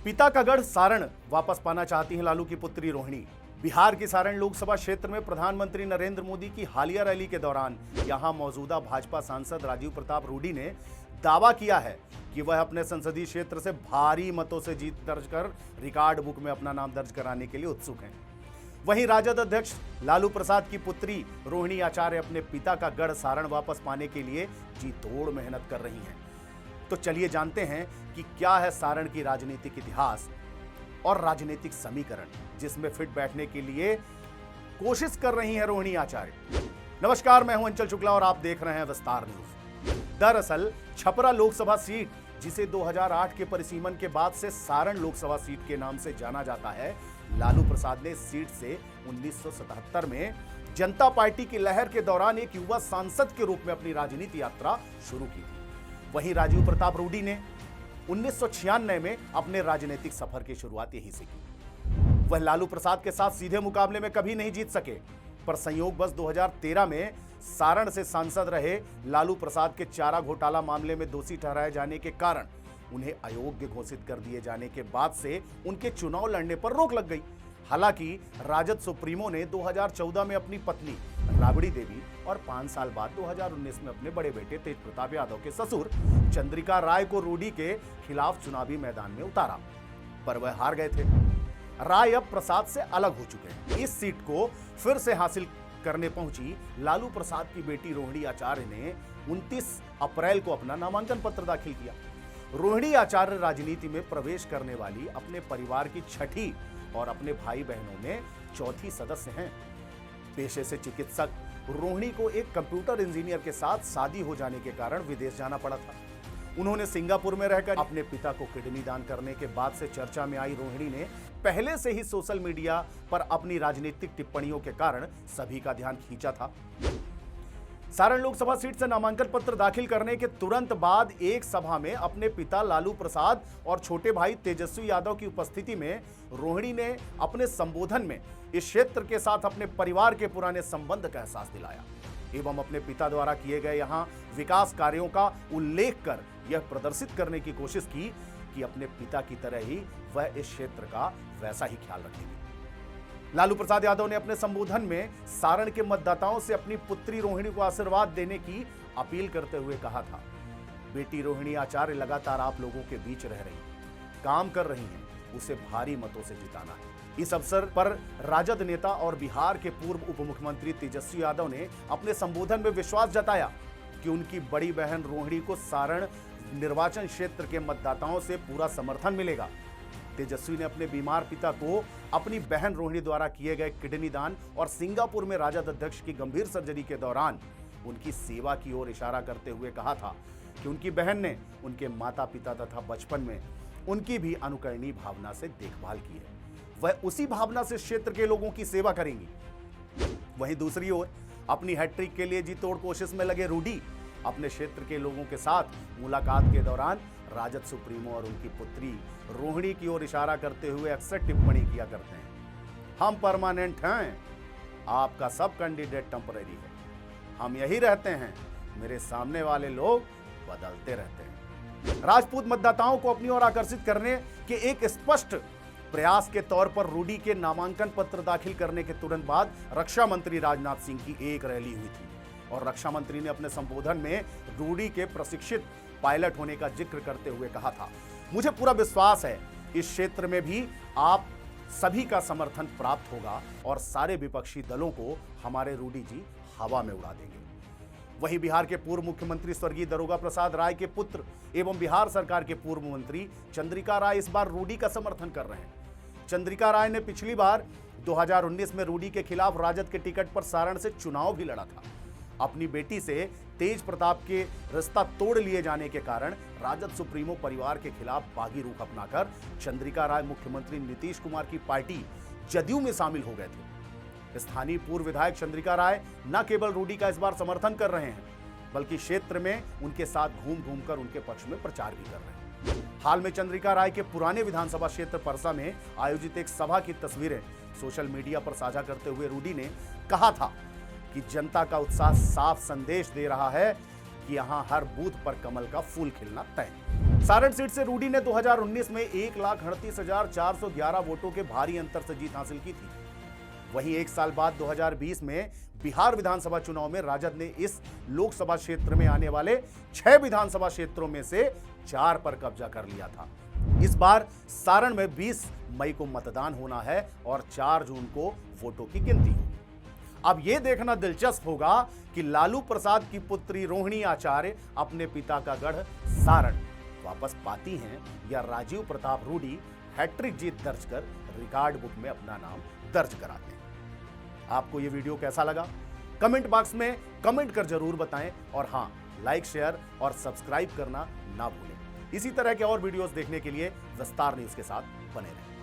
पिता का गढ़ सारण वापस पाना चाहती हैं लालू की पुत्री रोहिणी। बिहार की सारण लोकसभा क्षेत्र में प्रधानमंत्री नरेंद्र मोदी की हालिया रैली के दौरान यहां मौजूदा भाजपा सांसद राजीव प्रताप रूडी ने दावा किया है कि वह अपने संसदीय क्षेत्र से भारी मतों से जीत दर्ज कर रिकॉर्ड बुक में अपना नाम दर्ज कराने के लिए उत्सुक हैं। वहीं राजद अध्यक्ष लालू प्रसाद की पुत्री रोहिणी आचार्य अपने पिता का गढ़ सारण वापस पाने के लिए जी तोड़ मेहनत कर रही हैं। तो चलिए जानते हैं कि क्या है सारण की राजनीतिक इतिहास और राजनीतिक समीकरण, जिसमें फिट बैठने के लिए कोशिश कर रही हैं रोहिणी आचार्य। नमस्कार, मैं हूं अंचल शुक्ला और आप देख रहे हैं विस्तार न्यूज। दरअसल छपरा लोकसभा सीट, जिसे 2008 के परिसीमन के बाद से सारण लोकसभा सीट के नाम से जाना जाता है, लालू प्रसाद ने इस सीट से 1977 में जनता पार्टी की लहर के दौरान एक युवा सांसद के रूप में अपनी राजनीति यात्रा शुरू की थी। वहीं राजीव प्रताप रूडी ने 1996 में अपने राजनीतिक सफर की शुरुआत यहीं से की। वह लालू प्रसाद के साथ सीधे मुकाबले में कभी नहीं जीत सके, पर संयोगवश 2013 में सारण से सांसद रहे लालू प्रसाद के चारा घोटाला मामले में दोषी ठहराए जाने के कारण उन्हें अयोग्य घोषित कर दिए जाने के बाद से उनके चुनाव लड़ने पर रोक लग गई। हालांकि राजद सुप्रीमो ने 2014 में अपनी पत्नी राबड़ी देवी और 5 साल बाद 2019 में अपने बड़े बेटे तेज प्रताप यादव के ससुर चंद्रिका राय को रूडी के खिलाफ चुनावी मैदान में उतारा, पर वह हार गए थे। राय अब प्रसाद से अलग हो चुके हैं। इस सीट को फिर से हासिल करने पहुंची लालू प्रसाद की बेटी रोहिणी आचार्य ने 29 अप्रैल को अपना नामांकन पत्र दाखिल किया। रोहिणी आचार्य राजनीति में प्रवेश करने वाली अपने परिवार की छठी और अपने भाई बहनों में चौथी सदस्य हैं। पेशे से चिकित्सक रोहिणी को एक कंप्यूटर इंजीनियर के साथ शादी हो जाने के कारण विदेश जाना पड़ा था। उन्होंने सिंगापुर में रहकर अपने पिता को किडनी दान करने के बाद से चर्चा में आई रोहिणी ने पहले से ही सोशल मीडिया पर अपनी राजनीतिक टिप्पणियों के कारण सभी का ध्यान खींचा था। सारण लोकसभा सीट से नामांकन पत्र दाखिल करने के तुरंत बाद एक सभा में अपने पिता लालू प्रसाद और छोटे भाई तेजस्वी यादव की उपस्थिति में रोहिणी ने अपने संबोधन में इस क्षेत्र के साथ अपने परिवार के पुराने संबंध का एहसास दिलाया एवं अपने पिता द्वारा किए गए यहां विकास कार्यों का उल्लेख कर यह प्रदर्शित करने की कोशिश की कि अपने पिता की तरह ही वह इस क्षेत्र का वैसा ही ख्याल रखेंगे। लालू प्रसाद यादव ने अपने संबोधन में सारण के मतदाताओं से अपनी पुत्री रोहिणी को आशीर्वाद देने की अपील करते हुए कहा था, बेटी रोहिणी आचार्य लगातार आप लोगों के बीच रह रही, काम कर रही हैं, उसे भारी मतों से जिताना है। इस अवसर पर राजद नेता और बिहार के पूर्व उप मुख्यमंत्री तेजस्वी यादव ने अपने संबोधन में विश्वास जताया कि उनकी बड़ी बहन रोहिणी को सारण निर्वाचन क्षेत्र के मतदाताओं से पूरा समर्थन मिलेगा। तेजस्वी ने अपने बीमार पिता को अपनी बहन रोहिणी द्वारा किए गए किडनी दान और सिंगापुर में राजद अध्यक्ष की गंभीर सर्जरी के दौरान उनकी सेवा की ओर इशारा करते हुए कहा था कि उनकी बहन ने उनके माता पिता तथा बचपन में उनकी भी अनुकरणीय भावना से देखभाल की है। वह उसी भावना से क्षेत्र के लोगों की सेवा करेंगी। वहीं दूसरी ओर अपनी हैट्रिक के लिए जी तोड़ कोशिश में लगे रूडी अपने क्षेत्र के लोगों के साथ मुलाकात के दौरान राजद सुप्रीमो और उनकी पुत्री रोहिणी की ओर इशारा करते हुए अक्सर टिप्पणी किया करते हैं, हम परमानेंट हैं, आपका सब कैंडिडेट टेम्परेरी है, हम यही रहते हैं, मेरे सामने वाले लोग बदलते रहते हैं। राजपूत मतदाताओं को अपनी ओर आकर्षित करने के एक स्पष्ट प्रयास के तौर पर रूडी के नामांकन पत्र दाखिल करने के तुरंत बाद रक्षा मंत्री राजनाथ सिंह की एक रैली हुई थी और रक्षा मंत्री ने अपने संबोधन में रूडी के प्रशिक्षित पायलट होने का जिक्र करते हुए कहा था, मुझे पूरा विश्वास है इस क्षेत्र में भी आप सभी का समर्थन प्राप्त होगा और सारे विपक्षी दलों को हमारे रूडी जी हवा में उड़ा देंगे। वहीं बिहार के पूर्व मुख्यमंत्री स्वर्गीय दारोगा प्रसाद राय के पुत्र एवं बिहार सरकार के पूर्व मंत्री चंद्रिका राय इस बार रूडी का समर्थन कर रहे हैं। चंद्रिका राय ने पिछली बार 2019 में रूडी के खिलाफ राजद के टिकट पर सारण से चुनाव भी लड़ा था। अपनी बेटी से तेज प्रताप के रिश्ता तोड़ लिए जाने के कारण राजद सुप्रीमो परिवार के खिलाफ बागी रुख अपनाकर चंद्रिका राय मुख्यमंत्री नीतीश कुमार की पार्टी जदयू में शामिल हो गए थे। स्थानीय पूर्व विधायक चंद्रिका राय न केवल रूडी का इस बार समर्थन कर रहे हैं, बल्कि क्षेत्र में उनके साथ घूम घूमकर उनके पक्ष में प्रचार भी कर रहे हैं। हाल में चंद्रिका राय के पुराने विधानसभा क्षेत्र परसा में आयोजित एक सभा की तस्वीरें सोशल मीडिया पर साझा करते हुए रूडी ने कहा था कि जनता का उत्साह साफ संदेश दे रहा है कि यहां हर बूथ पर कमल का फूल खिलना तय। सारण सीट से रूडी ने 2019 में 1,38,411 वोटों के भारी अंतर से जीत हासिल की थी। वहीं एक साल बाद 2020 में बिहार विधानसभा चुनाव में राजद ने इस लोकसभा क्षेत्र में आने वाले 6 विधानसभा क्षेत्रों में से 4 पर कब्जा कर लिया था। इस बार सारण में 20 मई को मतदान होना है और 4 जून को वोटों की गिनती होगी। अब यह देखना दिलचस्प होगा कि लालू प्रसाद की पुत्री रोहिणी आचार्य अपने पिता का गढ़ सारण वापस पाती हैं या राजीव प्रताप रूडी हैट्रिक जीत दर्ज कर रिकॉर्ड बुक में अपना नाम दर्ज कराते हैं। आपको यह वीडियो कैसा लगा? कमेंट बॉक्स में कमेंट कर जरूर बताएं और हां, लाइक, शेयर और सब्सक्राइब करना ना भूलें। इसी तरह के और वीडियोस देखने के लिए विस्तार न्यूज के साथ बने रहें।